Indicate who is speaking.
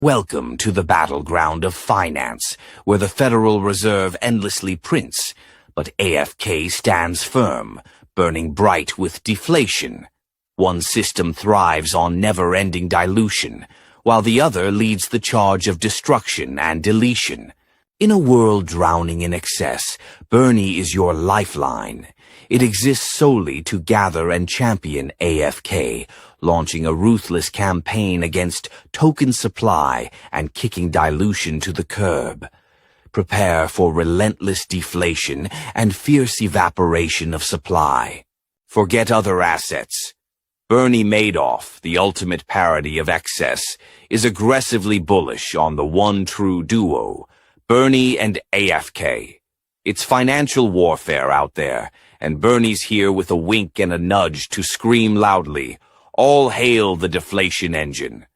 Speaker 1: Welcome to the battleground of finance, where the Federal Reserve endlessly prints, but AFK stands firm, burning bright with deflation. One system thrives on never-ending dilution, while the other leads the charge of destruction and deletion. In a world drowning in excess, Burnie is your lifeline. It exists solely to gather and champion AFK, launching a ruthless campaign against token supply and kicking dilution to the curb. Prepare for relentless deflation and fierce evaporation of supply. Forget other assets. Bernie Madoff, the ultimate parody of excess, is aggressively bullish on the one true duo, Burnie and AFK. It's financial warfare out there, and Bernie's here with a wink and a nudge to scream loudly, "All hail the deflation engine."